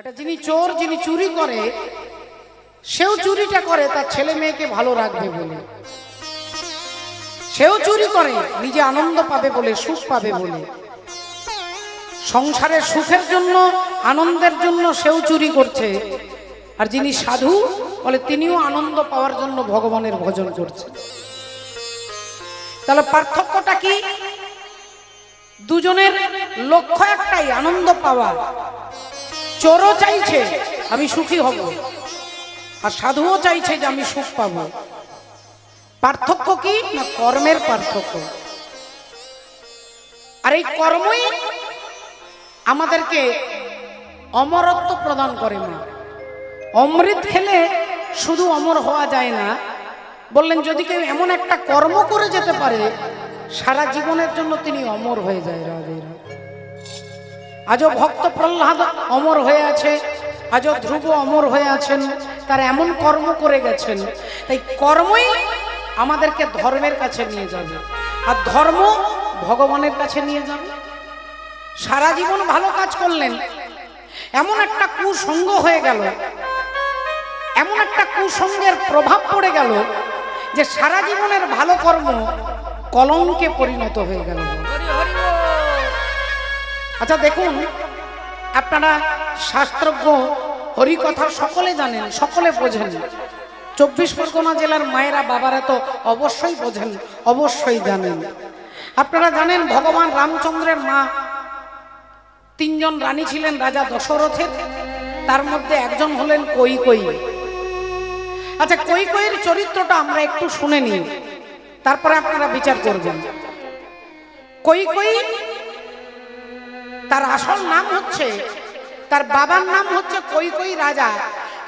একটা যিনি চোর, যিনি চুরি করে, সেও চুরিটা করে তার ছেলে মেয়েকে ভালো রাখবে বলে। সেও চুরি করে নিজে আনন্দ পাবে বলে, সুখ পাবে বলে। সংসারের সুখের জন্য, আনন্দের জন্য সেও চুরি করছে। আর যিনি সাধু বলে তিনিও আনন্দ পাওয়ার জন্য ভগবানের ভজন করছে। তাহলে পার্থক্যটা কি? দুজনের লক্ষ্য একটাই, আনন্দ পাওয়া। চোরও চাইছে আমি সুখী হব, আর সাধুও চাইছে যে আমি সুখ পাব। পার্থক্য কি? না কর্মের পার্থক্য। আর এই কর্মই আমাদেরকে অমরত্ব প্রদান করে। মা অমৃত খেলে শুধু অমর হওয়া যায় না, বললেন যদি কেউ এমন একটা কর্ম করে যেতে পারে সারা জীবনের জন্য তিনি অমর হয়ে যায়। রাধে রাধে। আজও ভক্ত প্রহ্লাদ অমর হয়ে আছে, আজও ধ্রুব অমর হয়ে আছেন, তারা এমন কর্ম করে গেছেন। তাই কর্মই আমাদেরকে ধর্মের কাছে নিয়ে যাবে, আর ধর্ম ভগবানের কাছে নিয়ে যাবে। সারা জীবন ভালো কাজ করলেন, এমন একটা কুসঙ্গ হয়ে গেল, এমন একটা কুসঙ্গের প্রভাব পড়ে গেল যে সারা জীবনের ভালো কর্ম কলঙ্কে পরিণত হয়ে গেল। আচ্ছা দেখুন, আপনারা শাস্ত্রজ্ঞ, হরিকথা সকলে জানেন, সকলে বোঝেন। 24 পরগনা জেলার মায়েরা বাবারা তো অবশ্যই বোঝেন, অবশ্যই জানেন। আপনারা জানেন ভগবান রামচন্দ্রের মা 3 জন রানী ছিলেন রাজা দশরথের, তার মধ্যে একজন হলেন কৈকেয়ী। আচ্ছা, কৈকেয়ীর চরিত্রটা আমরা একটু শুনে নিই, তারপরে আপনারা বিচার করবেন। কৈকেয়ী, তার আসল নাম হচ্ছে, তার বাবার নাম হচ্ছে কৈকেয়ী রাজা।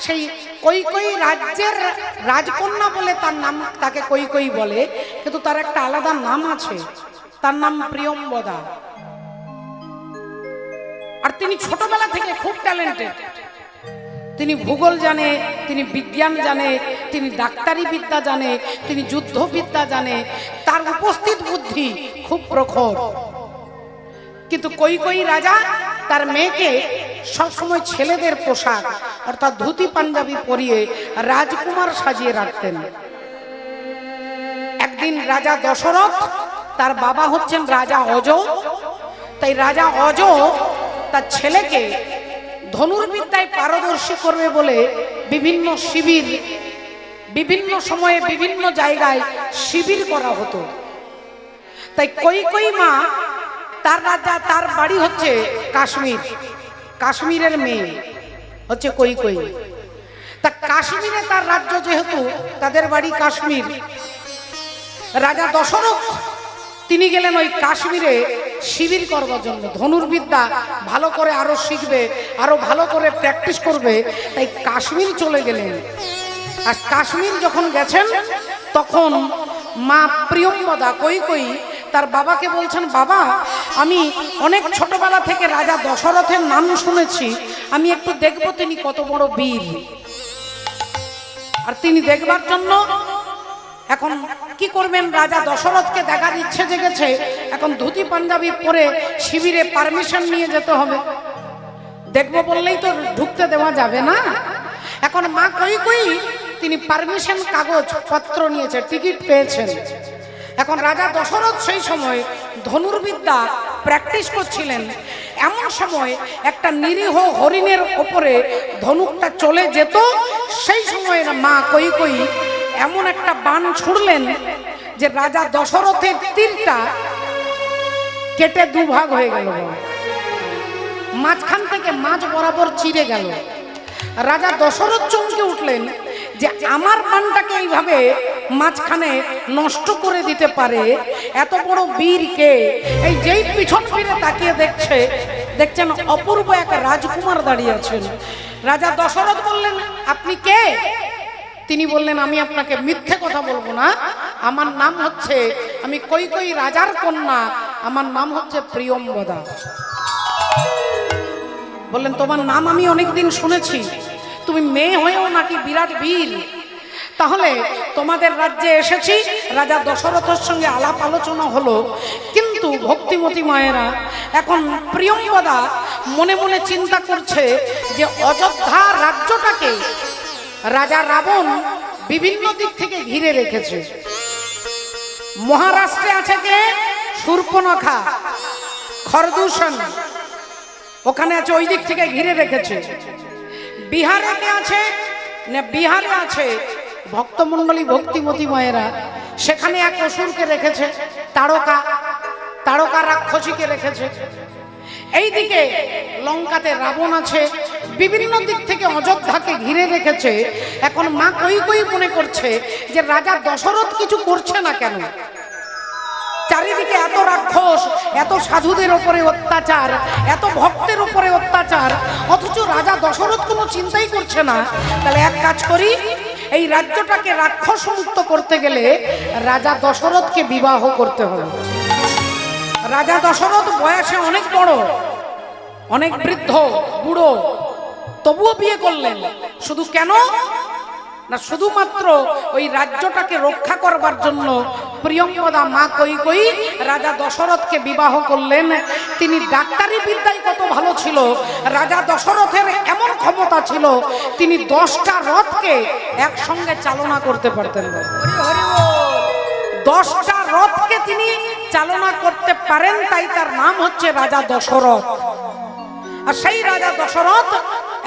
সেই কৈকেয়ী রাজ্যের রাজকন্যা বলে তার নাম, তাকে কৈকেয়ী বলে। কিন্তু তার একটা আলাদা নাম আছে, তার নাম প্রিয়ম্বদা। আর তিনি ছোটবেলা থেকে খুব ট্যালেন্টেড। তিনি ভূগোল জানে, তিনি বিজ্ঞান জানে, তিনি ডাক্তারি বিদ্যা জানে, তিনি যুদ্ধবিদ্যা জানে। তার উপস্থিত বুদ্ধি খুব প্রখর। কিন্তু কৈকেয়ী রাজা তার মেয়েকে সবসময় ছেলেদের পোশাক অর্থাৎ ধুতি পাঞ্জাবি পরিয়ে রাজকুমার সাজিয়ে রাখতেন। একদিন রাজা দশরথ, তার বাবা হচ্ছেন রাজা অজ, তাই রাজা অজ তার ছেলেকে ধনুর্বিদ্যায় পারদর্শী করবে বলে বিভিন্ন শিবির, বিভিন্ন সময়ে বিভিন্ন জায়গায় শিবির করা হতো। তাই কৈকেয়ী মা, তার রাজা, তার বাড়ি হচ্ছে কাশ্মীর, কাশ্মীরের মেয়ে হচ্ছে কৈকেয়ী। তা কাশ্মীরে তার রাজ্য, যেহেতু তাদের বাড়ি কাশ্মীর, রাজা দশরথ তিনি গেলেন ওই কাশ্মীরে শিবির করবার জন্য। ধনুর্বিদ্যা ভালো করে আরো শিখবে, আরো ভালো করে প্র্যাকটিস করবে, তাই কাশ্মীর চলে গেলেন। আর কাশ্মীর যখন গেছেন তখন মা প্রিয়ম্বদা কৈকেয়ী তার বাবাকে বলছেন, বাবা আমি অনেক ছোটবেলা থেকে রাজা দশরথের নাম শুনেছি, আমি একটু দেখবো তিনি কত বড় বীর। আর তিনি দেখবার জন্য এখন কি করবেন, রাজা দশরথকে দেখার ইচ্ছে জেগেছে। এখন ধুতি পাঞ্জাবি পরে শিবিরে পারমিশন নিয়ে যেতে হবে। দেখবো বললেই তো ঢুকতে দেওয়া যাবে না। এখন মা কৈকেয়ী তিনি পারমিশন কাগজ পত্র নিয়েছে, টিকিট পেয়েছেন। এখন রাজা দশরথ সেই সময় ধনুর্বিদ্যা প্র্যাকটিস করছিলেন। এমন সময় একটা নিরীহ হরিণের ওপরে ধনুকটা চলে যেত। সেই সময় মা কৈকেয়ী এমন একটা বাণ ছুড়লেন যে রাজা দশরথের তীরটা কেটে দুভাগ হয়ে গেল, মাঝখান থেকে মাঝ বরাবর চিরে গেল। রাজা দশরথ চমকে উঠলেন যে আমার বাণটাকে এইভাবে মাঝখানে নষ্ট করে দিতে পারে এত বড় বীর কে? এই যেই পিছন ফিরে তাকিয়ে দেখছে, দেখছেন অপূর্ব এক রাজকুমার দাঁড়িয়ে আছেন। রাজা দশরথ বললেন, আপনি কে? তিনি বললেন, আমি আপনাকে মিথ্যে কথা বলবো না, আমার নাম হচ্ছে, আমি কৈকেয়ী রাজার কন্যা, আমার নাম হচ্ছে প্রিয়ম্বদা। বললেন, তোমার নাম আমি অনেকদিন শুনেছি, তুমি মেয়ে হয়েও নাকি বিরাট বীর। তাহলে তোমাদের রাজ্যে এসেছি, রাজা দশরথের সঙ্গে আলাপ আলোচনা হলো, কিন্তু কিন্তু ভক্তিমতী মায়েরা এখন প্রিয়ঙ্গদা মনে মনে চিন্তা করছে যে অযোধ্যা রাজ্যটাকে রাজা রাবণ বিভিন্ন দিক থেকে ঘিরে রেখেছে। মহারাষ্ট্রে আছে কে? শূর্পণখা, খরদূষণ, ওখানে আছে, ওই দিক থেকে ঘিরে রেখেছে। বিহারে কে আছে? না বিহারে আছে ভক্তমণ্ডলী ভক্তিমতী মায়েরা, সেখানে এক অসুরকে রেখেছে, তারকা, তারকা রাক্ষসীকে রেখেছে। এইদিকে লঙ্কাতে রাবণ আছে, বিভিন্ন দিক থেকে অযোধ্যাকে ঘিরে রেখেছে। এখন মা কৈকেয়ী মনে করছে যে রাজা দশরথ কিছু করছে না কেন? চারিদিকে এত রাক্ষস, এত সাধুদের উপরে অত্যাচার, এত ভক্তের উপরে অত্যাচার, অথচ রাজা দশরথ কোনো চিন্তাই করছে না। তাহলে এক কাজ করি, এই রাজ্যটাকে রাক্ষস মুক্ত করতে গেলে রাজা দশরথকে বিবাহ করতে হবে। রাজা দশরথ বয়সে অনেক বড়, অনেক বৃদ্ধ, বুড়ো, তবুও বিয়ে করলেন। শুধু কেন না, শুধুমাত্র ওই রাজ্যটাকে রক্ষা করবার জন্য প্রিয়ঙ্গদা মা কৈকেয়ী রাজা দশরথকে বিবাহ করলেন। তিনি ডাক্তারি বিদ্যায় কত ভালো ছিল, রাজা দশরথের এমন ক্ষমতা ছিল, তিনি 10টা রথকে একসঙ্গে চালনা করতে পারতেন। 10টা রথকে তিনি চালনা করতে পারেন, তাই তার নাম হচ্ছে রাজা দশরথ। আর সেই রাজা দশরথ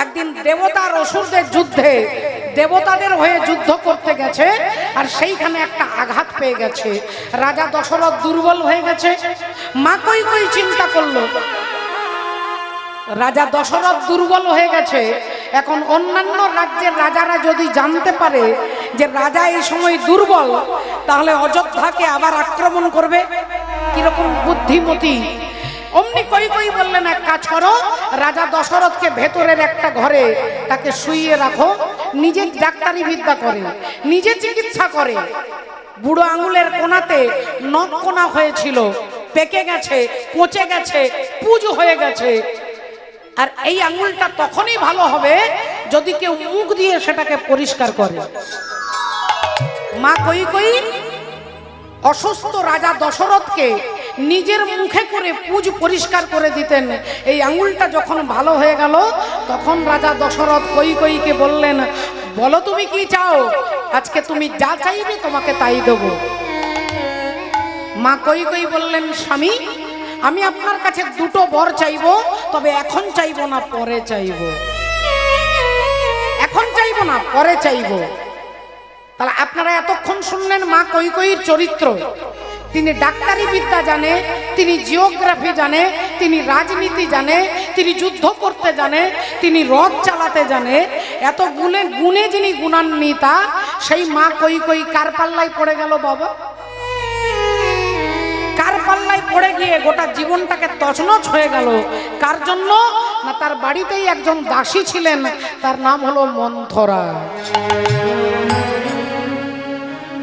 একদিন দেবতার অসুরদের যুদ্ধে দেবতাদের হয়ে যুদ্ধ করতে গেছে, আর সেইখানে একটা আঘাত পেয়ে গেছে। রাজা দশরথ দুর্বল হয়ে গেছে। মা কৈকেয়ী চিন্তা করলো, রাজা দশরথ দুর্বল হয়ে গেছে, এখন অন্যান্য রাজ্যের রাজারা যদি জানতে পারে যে রাজা এই সময় দুর্বল, তাহলে অযোধ্যাকে আবার আক্রমণ করবে। কিরকম বুদ্ধিমতী! অমনি কৈকেয়ী বললেন, এক কাজ করো, রাজা দশরথকে ভেতরের একটা ঘরে তাকে শুইয়ে রাখো, নিজে ডাক্তারি বিদ্যা করে, নিজে চিকিৎসা করে। বুড়ো আঙুলের কোনাতে নখ কোনা হয়েছিল, পেকে গেছে, পচে গেছে, পুজ হয়ে গেছে। আর এই আঙুলটা তখনই ভালো হবে যদি কেউ মুখ দিয়ে সেটাকে পরিষ্কার করে। মা কৈকেয়ী অসুস্থ রাজা দশরথকে নিজের মুখে করে পুজ পরিষ্কার করে দিতেন। এই আঙুলটা যখন ভালো হয়ে গেল, তখন রাজা দশরথ কৈকেয়ীকে বললেন, বলো তুমি কি চাও, আজকে তুমি যা চাইবে তোমাকে তাই দেব। মা কৈকেয়ী বললেন, স্বামী, আমি আপনার কাছে 2টো বর চাইবো, তবে এখন চাইবো না, পরে চাইবো। এখন চাইবো না, পরে চাইবো। তাহলে আপনারা এতক্ষণ শুনলেন মা কৈকেয়ীর চরিত্র। তিনি ডাক্তারি বিদ্যা জানে, তিনি জিওগ্রাফি জানে, তিনি রাজনীতি জানে, তিনি যুদ্ধ করতে জানে, তিনি রথ চালাতে জানে। এত গুণে যিনি গুণান্বিতা, সেই মা কৈকেয়ী কার পাল্লায় পড়ে গেল বাবা? কার পাল্লায় পড়ে গিয়ে গোটা জীবনটাকে তছনছ হয়ে গেল। কার জন্য না, তার বাড়িতেই একজন দাসী ছিলেন, তার নাম হলো মন্থরা।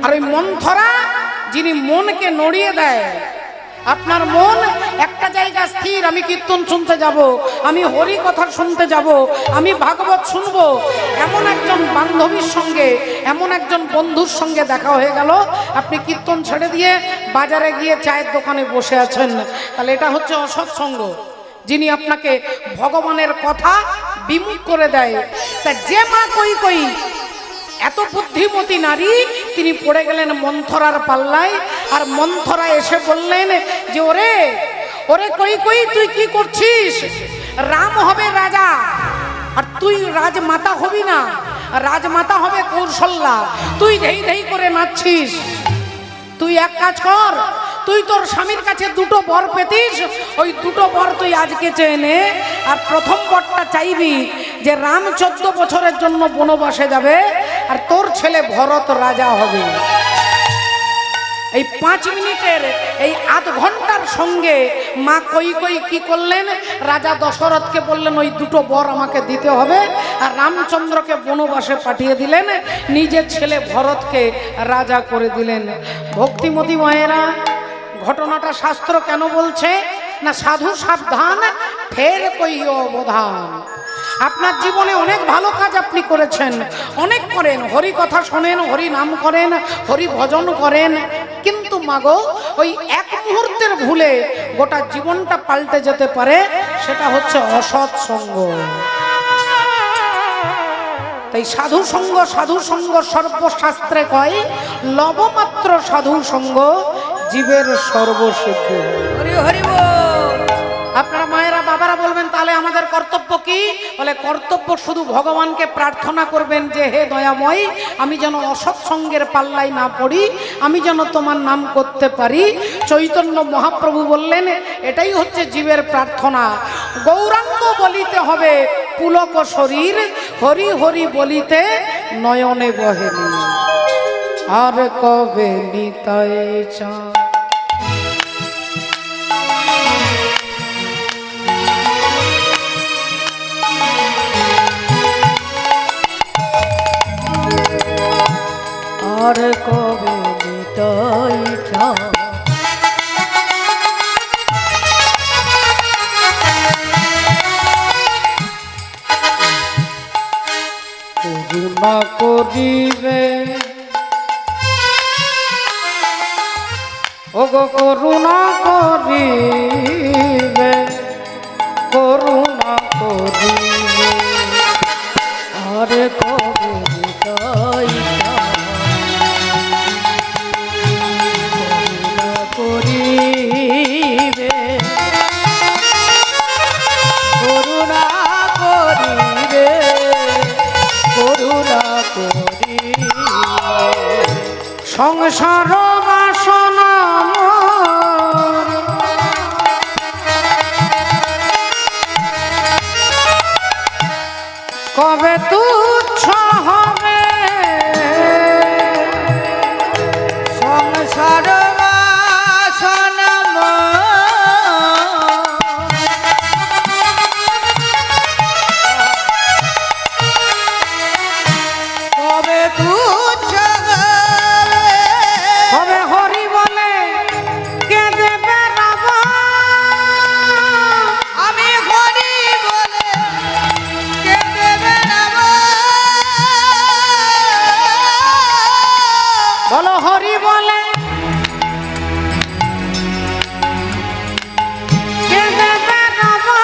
আর ওই মন্থরা যিনি মনকে নড়িয়ে দেয়। আপনার মন একটা জায়গা স্থির, আমি কীর্তন শুনতে যাব, আমি হরি কথা শুনতে যাব, আমি ভাগবত শুনবো, এমন একজন বান্ধবীর সঙ্গে, এমন একজন বন্ধুর সঙ্গে দেখা হয়ে গেল, আপনি কীর্তন ছেড়ে দিয়ে বাজারে গিয়ে চায়ের দোকানে বসে আছেন, তাহলে এটা হচ্ছে অসৎসঙ্গ, যিনি আপনাকে ভগবানের কথা বিমুখ করে দেয়। তা যে মা কৈকেয়ী এত বুদ্ধিমতী নারী, তিনি পড়ে গেলেন মন্থরার পাল্লায়। আর মন্থরা এসে বললেন যে ওরে ওরে কৈকেয়ী, তুই কি করছিস? রাম হবে রাজা, আর তুই রাজমাতা হবি না, রাজমাতা হবে কৌশল্যা। তুই ধেই ধেই করে নাচছিস। তুই এক কাজ কর, তুই তোর স্বামীর কাছে 2টো বর পেতিস, ওই 2টো বর তুই আজকে চেয়ে নে। আর প্রথম বরটা চাইবি যে রাম 14 বছরের জন্য বনবাসে যাবে, আর তোর ছেলে ভরত রাজা হবে। এই 5 মিনিটের, এই আধ ঘন্টার সঙ্গে মা কৈকেয়ী কি করলেন? রাজা দশরথকে বললেন, ওই 2টো বর আমাকে দিতে হবে। আর রামচন্দ্রকে বনবাসে পাঠিয়ে দিলেন, নিজের ছেলে ভরতকে রাজা করে দিলেন। ভক্তিমতী মায়েরা, ঘটনাটা শাস্ত্র কেন বলছে না, সাধু সাবধান ফের কইও অবধান। আপনার জীবনে অনেক ভালো কাজ আপনি করেছেন, অনেক করেন, হরি কথা শোনেন, হরি নাম করেন, হরি ভজন করেন, কিন্তু মাগো ওই 1 মুহূর্তের ভুলে গোটা জীবনটা পাল্টে যেতে পারে, সেটা হচ্ছে অসৎ সঙ্গ। তাই সাধু সঙ্গ সর্বশাস্ত্রে কয়, লবমাত্র সাধু সঙ্গ জীবের সর্বসিদ্ধি। হরি হরি বল। আপনারা মায়েরা বাবারা বলবেন, তাহলে আমাদের কর্তব্য কি? বলে কর্তব্য শুধু ভগবানকে প্রার্থনা করবেন যে হে দয়াময়, আমি যেন অসৎ সঙ্গের পাল্লায় না পড়ি, আমি যেন তোমার নাম করতে পারি। চৈতন্য মহাপ্রভু বললেন এটাই হচ্ছে জীবের প্রার্থনা। গৌরাঙ্গ বলিতে হবে পুলক শরীর, হরি হরি বলিতে নয়নে বহেনি, আর কবে নিতাই চা। আর কবে নিতাই চা। করুণা করিবে ওগো করুণা করিবে, করুণা করিবে, আর কবে নিতাই চা। করুণা করিবে, করুণা করিবে, করুণা করিবে। সংসার বাসনা মোর কবে তুচ্ছ হবে, সংসার বাসনা কবে তুচ্ছ হবে হরি বলে কে দেবে রাবা। আমি হরি বলে কে দেবে নাম। বলো হরি বলে কে দেবে রাবা।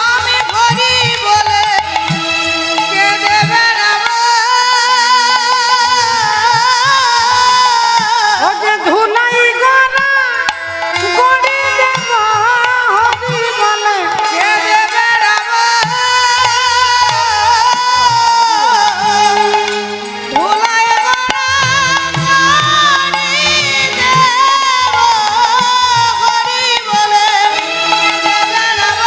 আমি হরি বলে কে দেবে নাম। ও যে ধুলাই গড়া গড়ি দেব হরি বলে কে দেবে নাম। ধুলাই গড়া গাড়ি দেব হরি বলে দেবে নাম।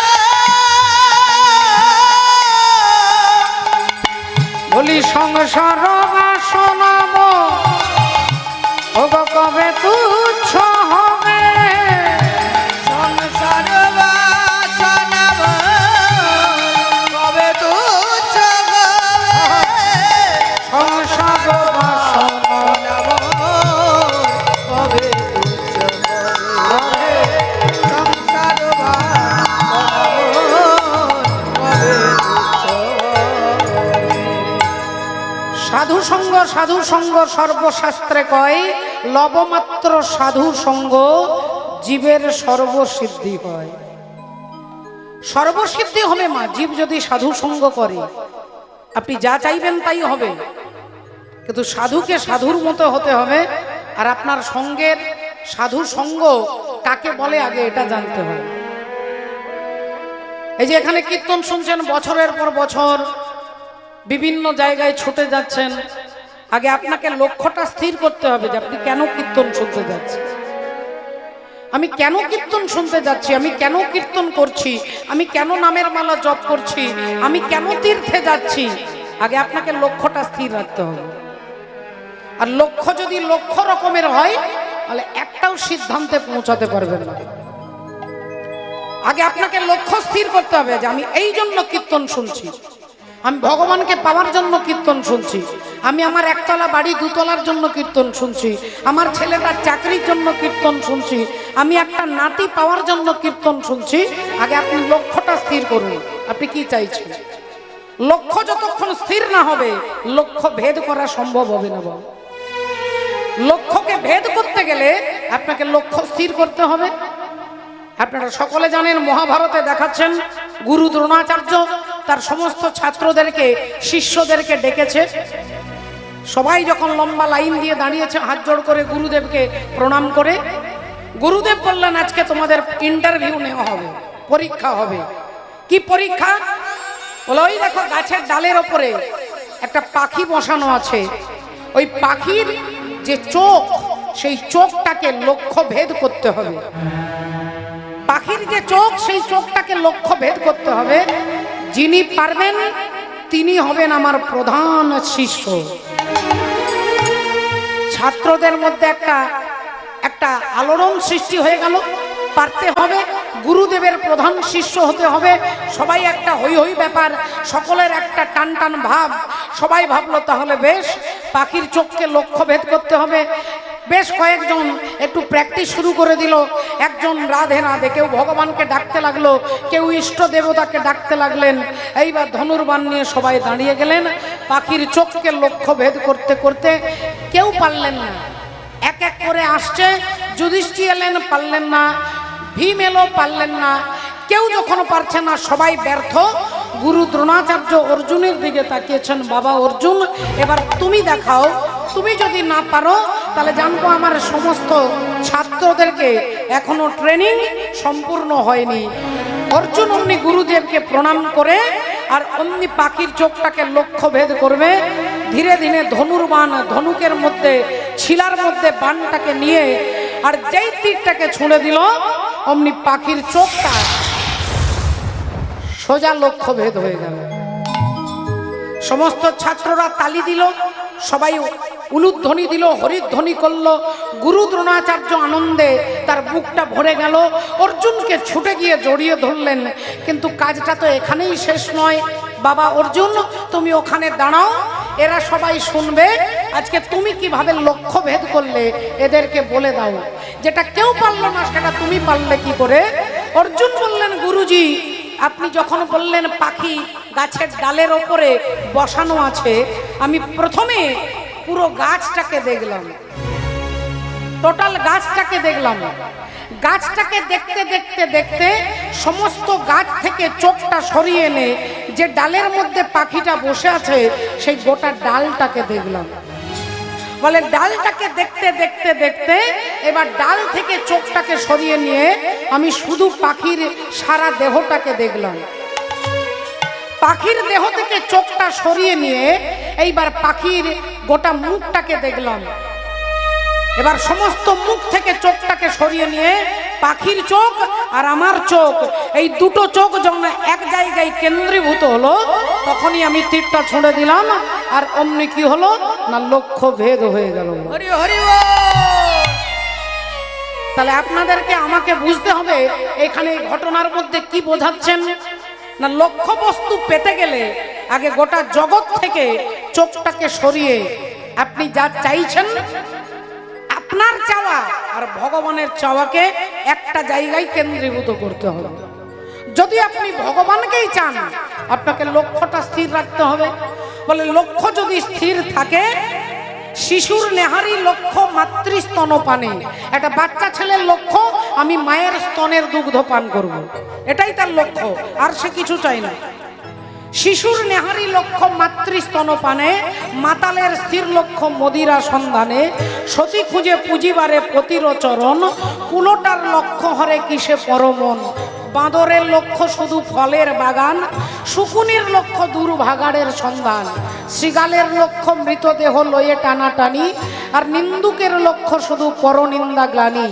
বলি সংসার বাসনা মোর ওগো কবে তুচ্ছ হবে। সংসার বাসনা কবে তুচ্ছ হবে। সংসার বাসনা কবে তুচ্ছ হবে। সংসার কবে তুচ্ছ হবে। সাধু সঙ্গ সর্বশাস্ত্রে কয়, লবমাত্র সাধু সঙ্গ জীবের সর্বসিদ্ধি হয়। সর্বসিদ্ধি হবে মা, জীব যদি সাধু সঙ্গ করে আপনি যা চাইবেন তাই হবে, কিন্তু সাধুকে সাধুর মতো হতে হবে। আর আপনার সঙ্গের সাধু সঙ্গ কাকে বলে আগে এটা জানতে হবে। এই যে এখানে কীর্তন শুনছেন, বছরের পর বছর বিভিন্ন জায়গায় ছুটে যাচ্ছেন, আগে আপনাকে লক্ষ্যটা স্থির করতে হবে যে আপনি কেন কীর্তন শুনতে যাচ্ছেন। আমি কেন কীর্তন শুনতে যাচ্ছি, আমি কেন কীর্তন করছি, আমি কেন নামের মালা জপ করছি, আমি কেন তীর্থে যাচ্ছি, আগে আপনাকে লক্ষ্যটা স্থির রাখতে হবে। আর লক্ষ্য যদি লক্ষ্য রকমের হয় তাহলে একটাও সিদ্ধান্তে পৌঁছাতে পারবেন না। আগে আপনাকে লক্ষ্য স্থির করতে হবে যে আমি এই জন্য কীর্তন শুনছি, আমি ভগবানকে পাওয়ার জন্য কীর্তন শুনছি, আমি আমার একতলা বাড়ি দুতলার জন্য কীর্তন শুনছি, আমার ছেলেটার চাকরির জন্য কীর্তন শুনছি, আমি একটা নাতি পাওয়ার জন্য কীর্তন শুনছি। আগে আপনি লক্ষ্যটা স্থির করুন, আপনি কি চাইছেন। লক্ষ্য যতক্ষণ স্থির না হবে লক্ষ্য ভেদ করা সম্ভব হবে না। লক্ষ্যকে ভেদ করতে গেলে আপনাকে লক্ষ্য স্থির করতে হবে। আপনারা সকলে জানেন মহাভারতে দেখাচ্ছেন গুরু দ্রোণাচার্য তার সমস্ত ছাত্রদেরকে শিষ্যদেরকে ডেকেছে। সবাই যখন লম্বা লাইন দিয়ে দাঁড়িয়েছে হাত জোড় করে গুরুদেবকে প্রণাম করে, গুরুদেব বললেন আজকে তোমাদের ইন্টারভিউ নেওয়া হবে, পরীক্ষা হবে। কি পরীক্ষা? বলে ওই দেখো গাছের ডালের ওপরে একটা পাখি বসানো আছে, ওই পাখির যে চোখ সেই চোখটাকে লক্ষ্য ভেদ করতে হবে। পাখির যে চোখ সেই চোখটাকে লক্ষ্য ভেদ করতে হবে। যিনি পারবেন তিনি হবেন আমার প্রধান শিষ্য। ছাত্রদের মধ্যে একটা আলোড়ন সৃষ্টি হয়ে গেল। পারতে হবে, গুরুদেবের প্রধান শিষ্য হতে হবে। সবাই একটা হই হই ব্যাপার, সকলের একটা টান টান ভাব। সবাই ভাবলো তাহলে বেশ, পাখির চোখকে লক্ষ্য ভেদ করতে হবে। বেশ কয়েকজন একটু প্র্যাকটিস শুরু করে দিল। একজন রাধে রাধে, কেউ ভগবানকে ডাকতে লাগলো, কেউ ইষ্ট দেবতাকে ডাকতে লাগলেন। এইবার ধনুর্বাণ নিয়ে সবাই দাঁড়িয়ে গেলেন। পাখির চোখকে লক্ষ্য ভেদ করতে করতে কেউ পারলেন না। এক এক করে আসছে। যুধিষ্ঠির এলেন, পারলেন না। ভীম এলো, পারলেন না। কেউ যখন পারছে না, সবাই ব্যর্থ। গুরু দ্রোণাচার্য অর্জুনের দিকে তাকিয়েছেন, বাবা অর্জুন এবার তুমি দেখাও। তুমি যদি না পারো তাহলে জানবো আমার সমস্ত ছাত্রদেরকে এখনো ট্রেনিং সম্পূর্ণ হয়নি। অর্জুন অমনি গুরুদেবকে প্রণাম করে আর অমনি পাখির চোখটাকে লক্ষ্য ভেদ করবে। ধীরে ধীরে ধনুর্বাণ ধনুকের মধ্যে ছিলার মধ্যে বাণটাকে নিয়ে আর যেই তীরটাকে ছুঁড়ে দিল অমনি পাখির চোখটা সোজা লক্ষ্য ভেদ হয়ে গেল। সমস্ত ছাত্ররা তালি দিল, সবাই উলুধ্বনি দিল, হরিধ্বনি করলো। গুরু দ্রোণাচার্য আনন্দে তার বুকটা ভরে গেল। অর্জুনকে ছুটে গিয়ে জড়িয়ে ধরলেন। কিন্তু কাজটা তো এখানেই শেষ নয়। বাবা অর্জুন তুমি ওখানে দাঁড়াও, এরা সবাই শুনবে আজকে তুমি কিভাবে লক্ষ্য ভেদ করলে, এদেরকে বলে দাও। যেটা কেউ পারলো না সেটা তুমি পারলে কি করে? অর্জুন বললেন, গুরুজি আপনি যখন বললেন পাখি গাছের ডালের ওপরে বসানো আছে, আমি প্রথমে পুরো গাছটাকে দেখলাম, টোটাল গাছটাকে দেখলাম। গাছটাকে দেখতে দেখতে দেখতে সমস্ত গাছ থেকে চোখটা সরিয়ে এনে যে ডালের মধ্যে পাখিটা বসে আছে সেই গোটা ডালটাকে দেখলাম। বলে ডালটাকে দেখতে দেখতে দেখতে এবার ডাল থেকে চোখটাকে সরিয়ে নিয়ে আমি শুধু পাখির সারা দেহটাকে দেখলাম। পাখির দেহ থেকে চোখটা সরিয়ে নিয়ে এইবার পাখির গোটা মুখটাকে দেখলাম। এবার সমস্ত মুখ থেকে চোখটাকে সরিয়ে নিয়ে পাখির চোখ আর আমার চোখ, এই দুটো চোখ যখন এক জায়গায় কেন্দ্রীভূত হলো তখনই আমি তীরটা ছুঁড়ে দিলাম। আর অমনি কি হলো না, লক্ষ্য ভেদ হয়ে গেল। হরি হরি বল। তাহলে আপনাদেরকে আমাকে বুঝতে হবে এখানে এই ঘটনার মধ্যে কি বোঝাচ্ছেন না, লক্ষ্য বস্তু পেতে গেলে আগে গোটা জগৎ থেকে চোখটাকে সরিয়ে আপনি যা চাইছেন, আপনার চাওয়া আর ভগবানের চাওয়াকে একটা জায়গায় কেন্দ্রীভূত করতে হবে। যদি আপনি ভগবানকেই চান আপনাকে লক্ষ্যটা স্থির রাখতে হবে। বলে লক্ষ্য যদি স্থির থাকে, শিশুর নেহারি লক্ষ্য মাতৃস্তন পানে। একটা বাচ্চা ছেলের লক্ষ্য আমি মায়ের স্তনের দুগ্ধ পান করব, এটাই তার লক্ষ্য, আর সে কিছু চাই না। শিশুর নেহারি লক্ষ্য মাতৃস্তন পানে, মাতালের স্থির লক্ষ্য মদিরা সন্ধানে, সতী খুঁজে পুজিবারে পতির চরণ, কুলোটার লক্ষ্য হরে কিসে পরমন। বাঁদরের লক্ষ্য শুধু ফলের বাগান, শুকুনির লক্ষ্য দুর্ভাগাড়ের সন্ধান, শৃগালের লক্ষ্য মৃতদেহ লয়ে টানাটানি, আর নিন্দুকের লক্ষ্য শুধু পরনিন্দা গ্লানি।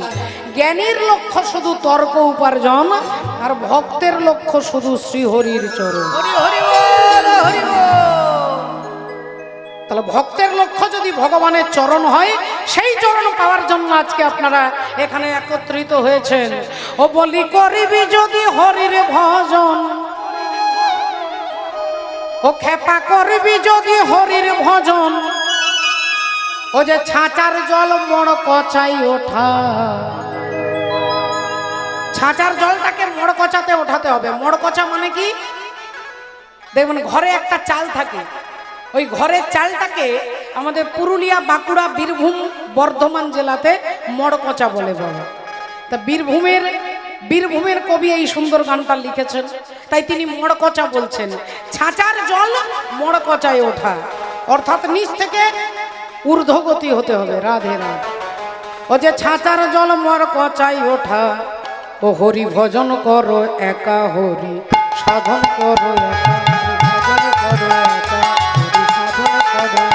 জ্ঞানীর লক্ষ্য শুধু তর্ক উপার্জন, আর ভক্তের লক্ষ্য শুধু শ্রীহরির চরণ। হরি হরি বল, হরি বল। তাহলে ভক্তের লক্ষ্য যদি ভগবানের চরণ হয়, সেই চরণ পাওয়ার জন্য আজকে আপনারা এখানে একত্রিত হয়েছেন। ও বলি করিবি যদি হরির ভজন, ও খেপা করবি যদি হরির ভজন, ও যে ছাঁচার জল মড় কচাই ওঠা। ছাঁচার জলটাকে মড় কচাতে ওঠাতে হবে। মড় কচা মানে কি? দেখবেন ঘরে একটা চাল থাকে, ওই ঘরের চালটাকে আমাদের পুরুলিয়া, বাঁকুড়া, বীরভূম, বর্ধমান জেলাতে মড়কচা বলে বাবা। তা বীরভূমের কবি এই সুন্দর গানটা লিখেছেন, তাই তিনি মড়কচা বলছেন। ছাঁচার জল মড়কচায় ওঠা, অর্থাৎ নিচ থেকে ঊর্ধ্বগতি হতে হবে। রাধে রাধে। ও যে ছাঁচার জল মড়কচায় ওঠা, ও হরি ভজন করো একা, হরি সাধন করো একা, ভজন করো একা, হরি সাধন করো একা,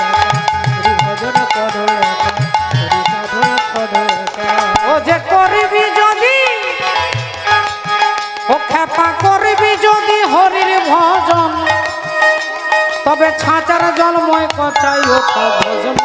হরি ভজন করো একা, হরি সাধন করো একা। ও যে করবি যদি, ও খেপা করবি যদি হরির ভজন, তবে ছাঁচার জলময় কচাই ওঠা, ভজন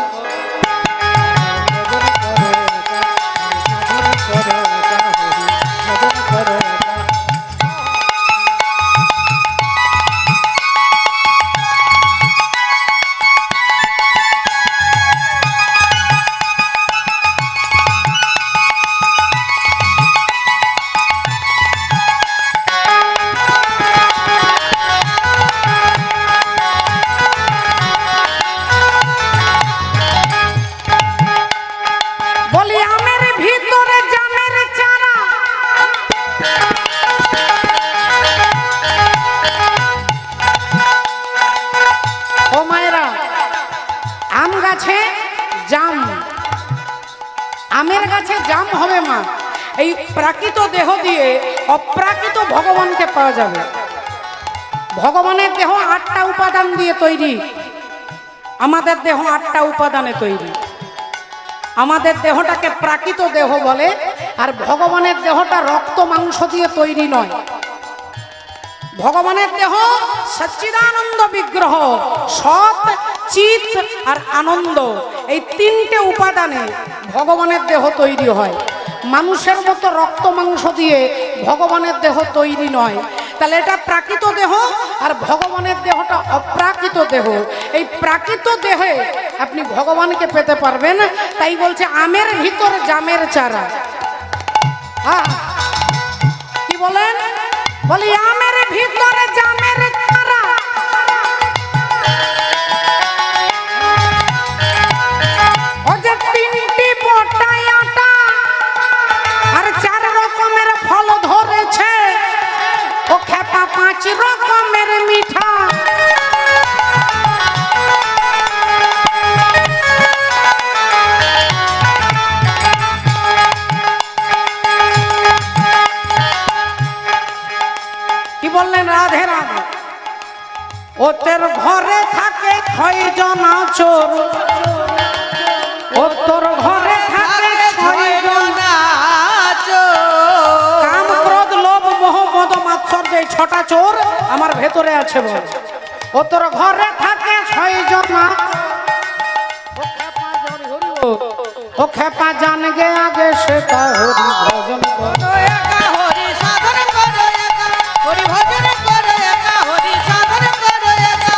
আমের গাছে জাম হবে মা। এই প্রাকৃত দেহ দিয়ে অপ্রাকৃত ভগবানকে পাওয়া যাবে। ভগবানের দেহ 8টা উপাদান দিয়ে তৈরি, আমাদের দেহ 8টা উপাদানে তৈরি। আমাদের দেহটাকে প্রাকৃত দেহ বলে, আর ভগবানের দেহটা রক্ত মাংস দিয়ে তৈরি নয়। ভগবানের দেহ সচ্চিদানন্দ বিগ্রহ, সৎ, চিত আর আনন্দ, এই 3টে উপাদানে ভগবানের দেহ তৈরি হয়। মানুষের মতো রক্ত মাংস দিয়ে ভগবানের দেহ তৈরি নয়। তাহলে এটা প্রাকৃত দেহ, আর ভগবানের দেহটা অপ্রাকৃত দেহ। এই প্রাকৃত দেহে আপনি ভগবানকে পেতে পারবেন। তাই বলছে আমের ভিতর জামের চারা। কি বলেন? বলি আমের ভিতরে জামের চারা, ও যে 3টি বটাই আটা আর 4 রকমের ফল ধরেছে, ও খেপা 5 রকমের মিঠা। কি বললেন? রাধে রাধে। ও তোর ঘরে থাকে 6 জনা চোর, ও তোর ঘরে থাকে 6 জনা চোর। কাম, ক্রোধ, লোভ, মোহ, মদ, মাৎসর্য, এই 6টা চোর আমার ভেতরে আছে বল। ও তোর ঘরে থাকে 6 জনা, ও খেপা জান গে আগে সেটা হরি ভজন করো একা, হরি সাধন করো একা, হরি ভজন করো একা, হরি সাধন করো একা,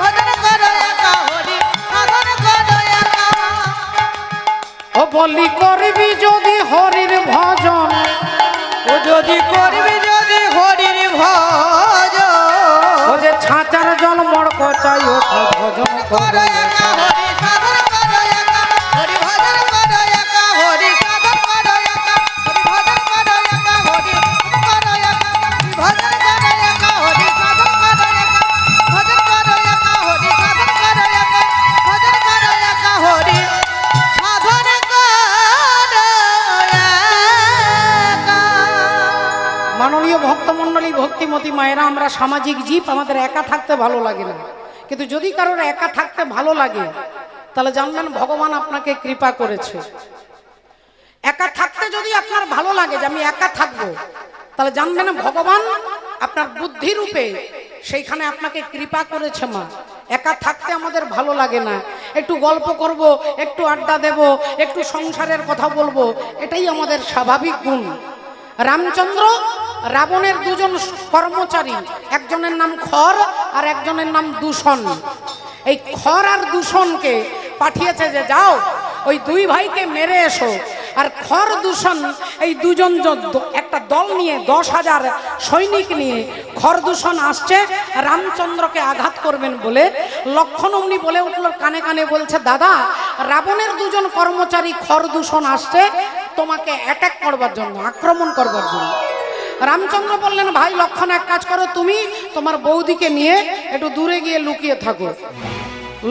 ভজন করো একা, হরি সাধন করো একা। ও বলি করবি যদি হরির ভজন, ও যদি করবি যদি হরির ভজন, ও যে ছাঁচার জল মড়কচাই ওঠা, ভজন করো একা, হরি সাধন করো একা, হরি ভজন করো একা, হরি সাধন করো একা, হরি ভজন করো একা, হরি করো একা, ভজন করো একা, হরি সাধন করো একা, ভজন করো একা, হরি সাধন করো একা, ভজন করো একা, হরি সাধন করো একা। মাননীয় ভক্তমণ্ডলী, ভক্তিমতী মায়েরা, আমরা সামাজিক জীব, আমাদের একা থাকতে ভালো লাগে না। কিন্তু যদি কারোর একা থাকতে ভালো লাগে, তাহলে জানবেন ভগবান আপনাকে কৃপা করেছে। একা থাকতে যদি আপনার ভালো লাগে যে আমি একা থাকবো, তাহলে জানবেন ভগবান আপনার বুদ্ধি রূপে সেইখানে আপনাকে কৃপা করেছে মা। একা থাকতে আমাদের ভালো লাগে না, একটু গল্প করব, একটু আড্ডা দেব, একটু সংসারের কথা বলবো, এটাই আমাদের স্বাভাবিক গুণ। রামচন্দ্র রাবণের 2 জন কর্মচারী, একজনের নাম খর আর একজনের নাম দূষণ। এই খর আর দূষণকে পাঠিয়েছে যে যাও ওই 2 ভাইকে মেরে এসো। আর খড় দূষণ এই দুজন একটা দল নিয়ে 10,000 সৈনিক নিয়ে খড় দূষণ আসছে রামচন্দ্রকে আঘাত করবেন বলে। লক্ষণ অমনি বলে উঠল কানে কানে, বলছে দাদা রাবণের দুজন কর্মচারী খড় দূষণ আসছে তোমাকে অ্যাটাক করবার জন্য, আক্রমণ করবার জন্য। রামচন্দ্র বললেন ভাই লক্ষণ এক কাজ করো, তুমি তোমার বৌদিকে নিয়ে একটু দূরে গিয়ে লুকিয়ে থাকো।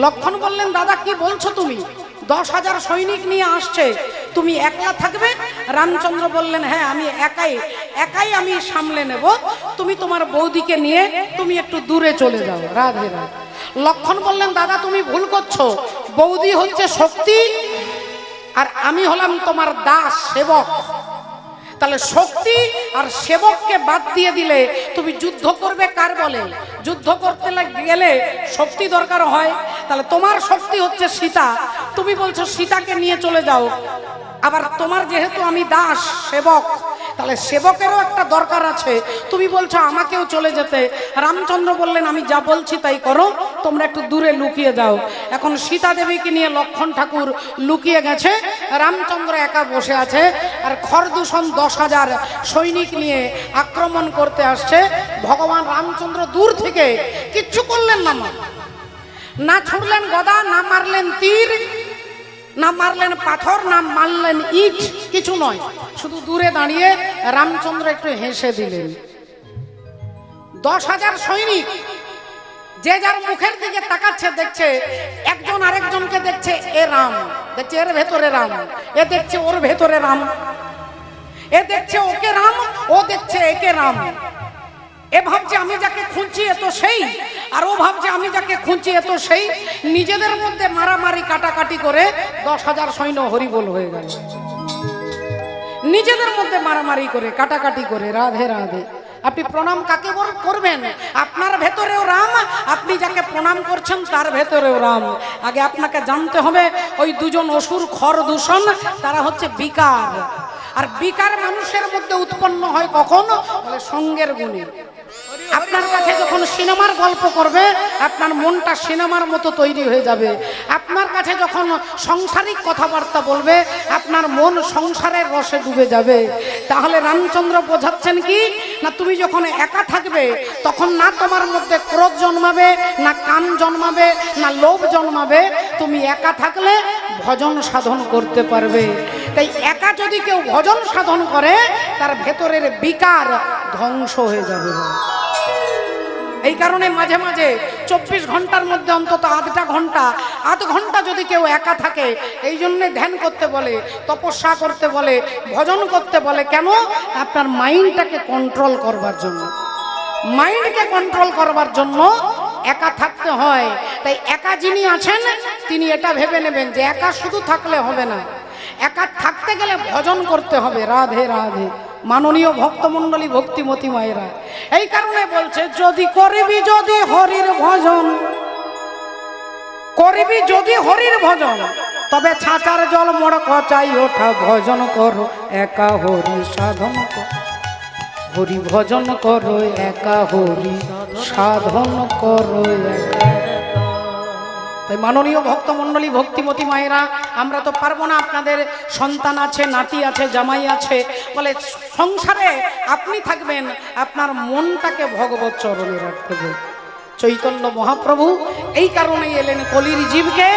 লক্ষণ বললেন দাদা কি বলছো তুমি, 10,000 সৈনিক নিয়ে আসছে, তুমি একলা থাকবে? রামচন্দ্র বললেন হ্যাঁ আমি একাই আমি সামলে নেব, তুমি তোমার বৌদিকে নিয়ে তুমি একটু দূরে চলে যাও। রাধে রাধে। লক্ষণ বললেন দাদা তুমি ভুল করছো, বৌদি হচ্ছে শক্তি আর আমি হলাম তোমার দাস সেবক। তাহলে শক্তি আর সেবককে বাদ দিয়ে দিলে তুমি যুদ্ধ করবে কার বলে? যুদ্ধ করতে গেলে শক্তি দরকার হয়। তাহলে তোমার শক্তি হচ্ছে সীতা, তুমি বলছো সীতাকে নিয়ে চলে যাও। আবার তোমার যেহেতু আমি দাস সেবক, তাহলে সেবকেরও একটা দরকার আছে, তুমি বলছো আমাকেও চলে যেতে। রামচন্দ্র বললেন আমি যা বলছি তাই করো, তোমরা একটু দূরে লুকিয়ে যাও। এখন সীতা দেবীকে নিয়ে লক্ষণ ঠাকুর লুকিয়ে গেছে, রামচন্দ্র একা বসে আছে, আর খরদূষণ 10,000 সৈনিক নিয়ে আক্রমণ করতে আসছে। ভগবান রামচন্দ্র দূর থেকে কিচ্ছু করলেন না, না ছুড়লেন গদা, না মারলেন তীর, না মারলেন পাথর, না মারলেন ইট, কিছু নয়, শুধু দূরে দাঁড়িয়ে রামচন্দ্র একটু হেসে দিলেন। 10,000 সৈনিক যে যার মুখের দিকে তাকাচ্ছে, দেখছে একজন আরেকজনকে দেখছে, এ রাম, দেখছে এর ভেতরে রাম, এ দেখছে ওর ভেতরে রাম, এ দেখছে ওকে রাম, ও দেখছে একে রাম। এ ভাবছে আমি যাকে খুঁজছি এ তো সেই, আর ও ভাবছে আমি যাকে খুঁজছি এ তো সেই। নিজেদের মধ্যে মারামারি কাটাকাটি করে 10,000 সৈন্য হরিবোল হয়ে গেল। নিজেদের মধ্যে মারামারি করে কাটাকাটি করে। রাধে রাধে। আপনি প্রণাম কাকে করবেন? আপনার ভেতরেও রাম, আপনি যাকে প্রণাম করছেন তার ভেতরেও রাম। আগে আপনাকে জানতে হবে ওই দুজন অসুর খরদূষণ, তারা হচ্ছে বিকার। আর বিকার মানুষের মধ্যে উৎপন্ন হয় কখন? বলে সঙ্গের গুণে। আপনার কাছে যখন সিনেমার গল্প করবে, আপনার মনটা সিনেমার মতো তৈরি হয়ে যাবে। আপনার কাছে যখন সংসারিক কথাবার্তা বলবে, আপনার মন সংসারের রসে ডুবে যাবে। তাহলে রামচন্দ্র বোঝাচ্ছেন কি না, তুমি যখন একা থাকবে তখন না তোমার মধ্যে ক্রোধ জন্মাবে, না কাম জন্মাবে, না লোভ জন্মাবে। তুমি একা থাকলে ভজন সাধন করতে পারবে। তাই একা যদি কেউ ভজন সাধন করে, তার ভেতরের বিকার ধ্বংস হয়ে যাবে। এই কারণে মাঝে মাঝে 24 ঘন্টার মধ্যে অন্তত আধ ঘন্টা যদি কেউ একা থাকে, এই জন্যে ধ্যান করতে বলে, তপস্যা করতে বলে, ভজন করতে বলে। কেন? আপনার মাইন্ডটাকে কন্ট্রোল করবার জন্য। মাইন্ডকে কন্ট্রোল করবার জন্য একা থাকতে হয়। তাই একা যিনি আছেন তিনি এটা ভেবে নেবেন যে একা শুধু থাকলে হবে না, একা থাকতে গেলে ভজন করতে হবে। রাধে রাধে। মাননীয় ভক্তমণ্ডলী, ভক্তিমতী মায়েরা, এই কারণে বলছে যদি করবি যদি হরির ভজন, করবি যদি হরির ভজন, তবে ছাঁচার জল মোড় কচাই ওঠা ভজন করো একা হরি সাধন করো, হরি ভজন করো একা হরি সাধন করো একা। তাই মাননীয় ভক্তমণ্ডলী, ভক্তিমতী মায়েরা, আমরা তো পারবো না, আপনাদের সন্তান আছে, নাতি আছে, জামাই আছে, বলে সংসারে আপনি থাকবেন, আপনার মনটাকে ভগবত চরণে রাখতে হবে। চৈতন্য মহাপ্রভু এই কারণেই এলেন কলির জীবকে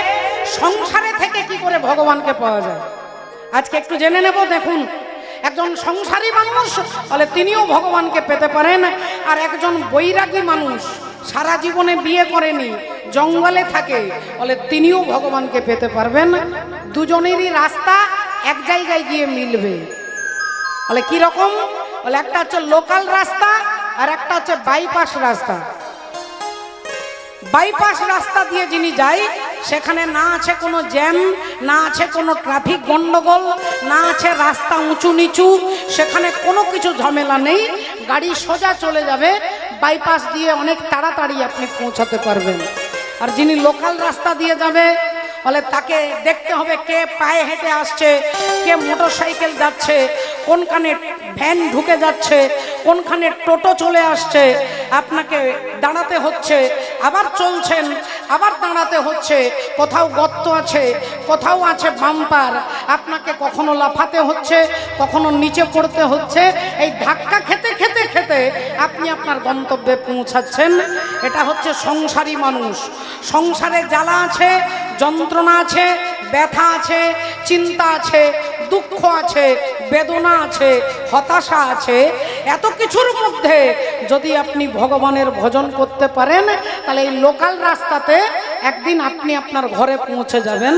সংসারে থেকে কি করে ভগবানকে পাওয়া যায়। আজকে একটু জেনে নেব। দেখুন, একজন সংসারী মানুষ বলে তিনিও ভগবানকে পেতে পারেন, আর একজন বৈরাগী মানুষ সারা জীবনে বিয়ে করেনি, জঙ্গলে থাকে, বলে তিনিও ভগবানকে পেতে পারবেন। দুজনেরই রাস্তা এক জায়গায় গিয়ে মিলবে। বলে কি রকম? বলে একটা হচ্ছে লোকাল রাস্তা আর একটা হচ্ছে বাইপাস রাস্তা। বাইপাস রাস্তা দিয়ে যিনি যায়, সেখানে না আছে কোনো জ্যাম, না আছে কোনো ট্রাফিক গন্ডগোল, না আছে রাস্তা উঁচু নিচু, সেখানে কোনো কিছু ঝামেলা নেই, গাড়ি সোজা চলে যাবে। বাইপাস দিয়ে অনেক তাড়াতাড়ি আপনি পৌঁছাতে পারবেন। আর যিনি লোকাল রাস্তা দিয়ে যাবে, বলে তাকে দেখতে হবে কে পায়ে হেঁটে আসছে, কে মোটর সাইকেল যাচ্ছে, কোনখানে ভ্যান ঢুকে যাচ্ছে, কোনখানে টোটো চলে আসছে, আপনাকে দাঁড়াতে হচ্ছে, আবার চলছেন, আবার দাঁড়াতে হচ্ছে, কোথাও গর্ত আছে, কোথাও আছে বাম্পার, আপনাকে কখনো লাফাতে হচ্ছে, কখনো নিচে পড়তে হচ্ছে। এই ধাক্কা খেতে খেতে খেতে আপনি আপনার গন্তব্যে পৌঁছাচ্ছেন। এটা হচ্ছে সংসারী মানুষ। সংসারে জ্বালা আছে, যন্ত্রণা আছে, ব্যথা আছে, চিন্তা আছে, দুঃখ আছে, বেদনা আছে, হতাশা আছে। এত কিছুর মধ্যে যদি আপনি ভগবানের ভজন করতে পারেন, তাহলে এই লোকাল রাস্তাতে একদিন আপনি আপনার ঘরে পৌঁছে যাবেন।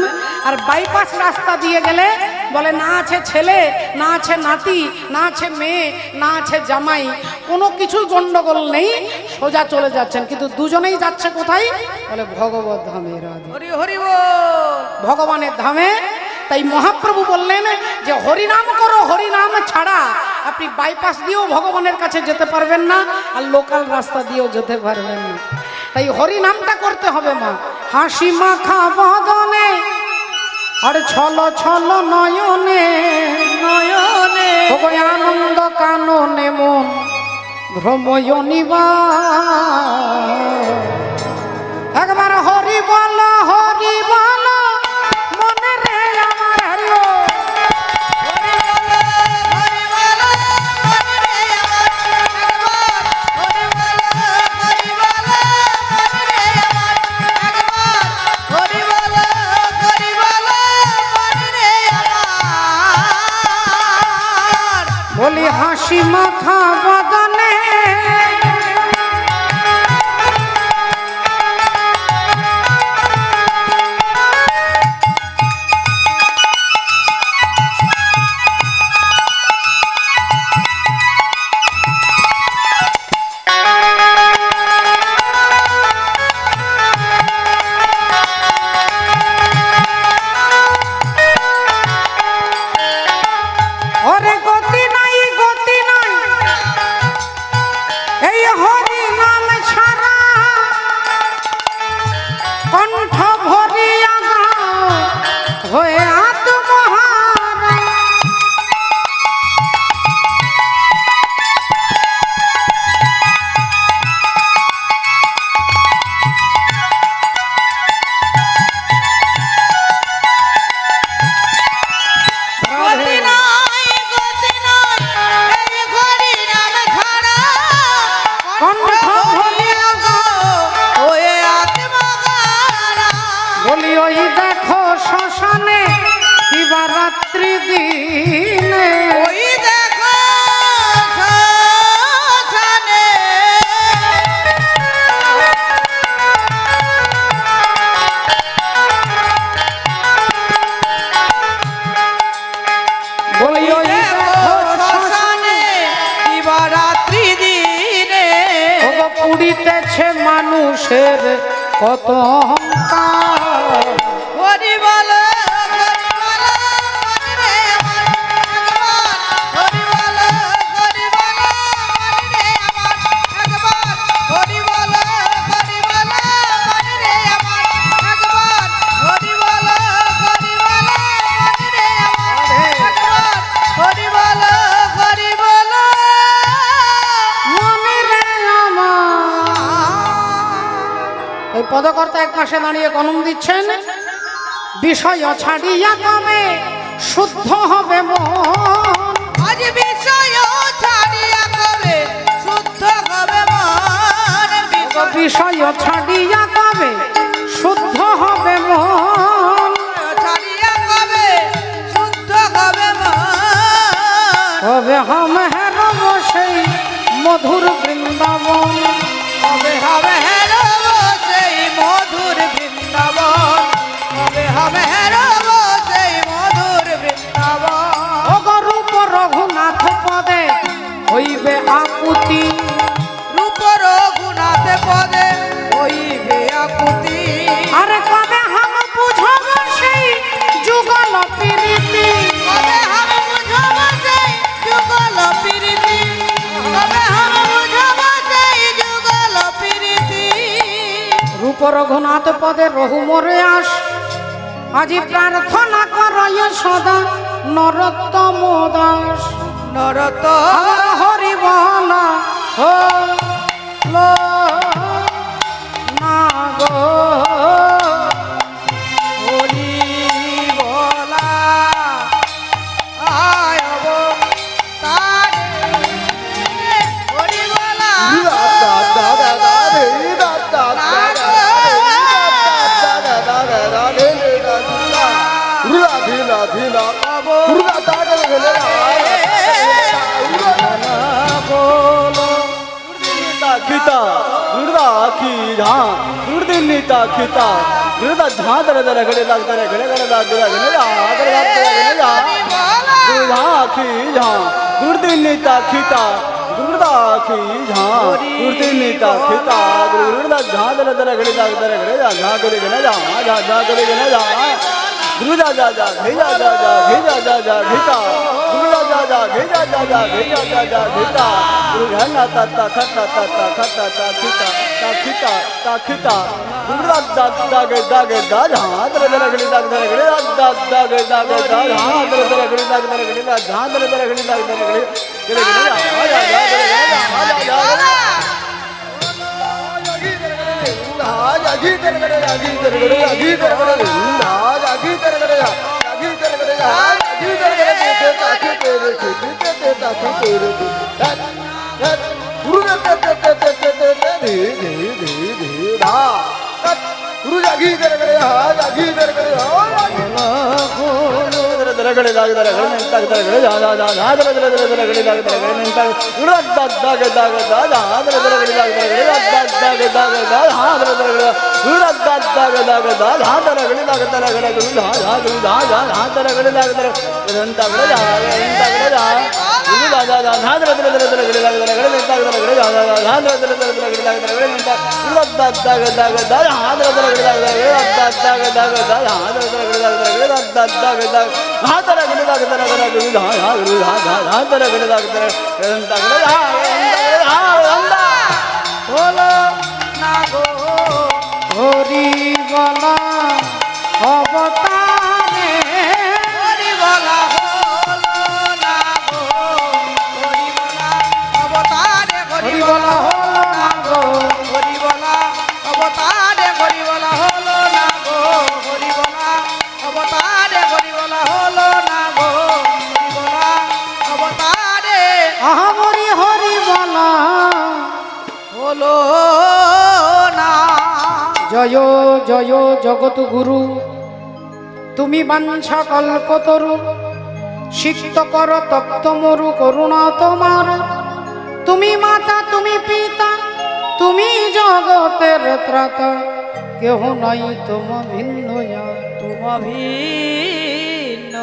আর বাইপাস রাস্তা দিয়ে গেলে বলে না আছে ছেলে, না আছে নাতি, না আছে মেয়ে, না আছে জামাই, কোনো কিছুই গন্ডগোল নেই, সোজা চলে যাচ্ছেন। কিন্তু দুজনেই যাচ্ছে কোথায়? বলে ভগবত ধামে, রাধে হরি হরি বল। ভগবানের ধামে। তাই মহাপ্রভু বললেন যে হরিনাম করো, হরিনাম ছাড়া আপনি বাইপাস দিয়েও ভগবানের কাছে যেতে পারবেন না, আর লোকাল রাস্তা দিয়েও যেতে পারবেন না। তাই হরিনামটা করতে হবে মা। হাসি মাখা বদনে আর ছল ছল নয়নে, নয়নে ওগো আনন্দ কাননে মন ভ্রময় নিবার। একবার হরি বল, হরি বল মনে রে আমার, হরি বল। হরি বল, হরি বল মনে রে আমার, একবার হরি বল, হরি বল মনে রে আমার, একবার হরি বল, হরি বল মনে রে আমার। বলি হাসি মাখা বদনে ওরে গতি নাই, গতি নাই এই হরি নাম ছাড়া, কণ্ঠ ভরিয়া গাও হয়ে আত্মহারা। গতি নাই, গতি নাই এই হরি নাম ছাড়া, কণ্ঠ ভরিয়া গাও ওয়ে আত্মগারা। বলি ওই দেখো শ্মশানে দিবারাত্রি দিনে, ওই দেখো শ্মশানে বলি ওই দেখো শ্মশানে দিবারাত্রি দিনে ওগো পুড়িতেছে মানুষের কত অহংকার। হরি বল, হরি বল মনে রে আমার, একবার হরি বল, হরি বল মনে রে আমার, একবার হরি বল, হরি বল মনে রে আমার, একবার হরি বল, হরি বল মনে রে আমার, একবার হরি বল, হরি বল মনে রে আমার। ওই পদকর্তা এক পাশে দাঁড়িয়ে কলম দিচ্ছেন, বিষয় ছাড়িয়া তবে শুদ্ধ হবে মন। আজ বিষয় ছাড়িয়া কবে শুদ্ধ হবে মন, বিষয় ছাড়িয়া তবে শুদ্ধ হবে মন। ছাড়িয়া কবে শুদ্ধ হবে মন। তবে হাম হেরব সেই মধুর বৃন্দাবন। হবে হবে হেরব সেই মধুর বৃন্দাবন, হবে হবে হেরব সেই মধুর বৃন্দাবন। অগরূপ রঘুনাথ পদে হইবে আকুতি, রূপ রঘুনাথ পদে হইবে আকুতি। আরে কবে হাম বুঝব সেই যুগল প্রীতি। কবে হাম বুঝব সেই যুগল প্রীতি, কবে হাম বুঝব সেই যুগল প্রীতি। রূপ রঘুনাথ পদে রহু মরে আস, আজি প্রার্থনা করয় সদা নরোত্তম দাস। নরত আমার হরি বল হলো না গো দুর্গা তাকে গেলে খিতা দুর্গা কি ঝা দুর্দিনীতা খিতা দুর্গা ঝা দরে দরে গলে লাগ দরে গলে গলে লাগ দরে গলে যা দরে লাগ দরে গলে যা দুর্গা কি ঝা দুর্দিনীতা খিতা দুর্গা কি ঝা দুর্দিনীতা খিতা দুর্গা ঝা দরে দরে গলে লাগ দরে গলে যা ঝা করে গলে যা যা যা করে গলে যা দুর্গা যা যা ঘেজা যা যা ঘেজা যা যা ঘিতা দুর্গা যা যা ঘেজা যা যা ঘেজা যা যা ঘিতা দুর্গা না তা তা খতা তা তা খতা তা খিতা তা খিতা তা খিতা দুর্গা দা দা গে দা গে দা ঝা দরে দরে গলি দা দরে গলি দা দা গে দা গে দা ঝা দরে দরে গলি দা দরে গলি দা ঝা দরে দরে গলি দা দরে গলি গলি গলি যা যা যা দরে গলি যা যা যা आगी तेरे करे आगी तेरे करे आगी तेरे करे आगी तेरे करे आगी तेरे करे आगी तेरे करे तेरे ताकि तेरे तेरे ताकि तेरे गुरु ने ते धीरे धीरे धीरे धीरे धा गुरु आगी तेरे करे आगी तेरे करे तेरे करे दाग तेरे करे नहीं ताकि तेरे करे जा जा जा जा तेरे करे तेरे करे दाग तेरे करे नहीं ताकि गुरु दाग दाग दाग दा जा तेरे करे दाग तेरे करे दाग दाग दाग दा हां तेरे करे गुरु दाग दाग दाग दा हां तेरे करे दाग तेरे करे गुरु धा धा गुरु धा जा हां तेरे करे दाग तेरे रंता करे जा रंता करे जा गुरु धा जा जा हां तेरे करे दाग तेरे करे नहीं ताकि तेरे करे जा जा हां तेरे करे दाग तेरे करे नहीं ताकि गुरु दाग दाग दाग दा हां तेरे करे दाग तेरे करे दाग दाग दाग दा हां तेरे करे दाग तेरे करे दाग दाग दाग हां तेरे करे दाग तेरे करे गुरु धा धा गुरु धा धा हां तेरे करे दाग तेरे रंता करे जा हां रंता হলো না গো হরি বলা অবতারে হরি বলা হলো না গো হরি বলা অবতারে হরি বলা হলো না গো হরি বলা অবতারে হরি বলা হলো না গো হরি বলা অবতারে হরি বলা হলো না গো হরি বলা অবতারে আহামরি হরি বলা হলো না জয় জয় জগৎ গুরু তুমি বাঞ্ছা কল্পতরু সিক্ত কর তপ্ত মরু করুণা তোমার তুমি মাতা তুমি পিতা তুমি জগতের ত্রাতা কেহ নাই তোমা ভিন্ন তুম ভিন্ন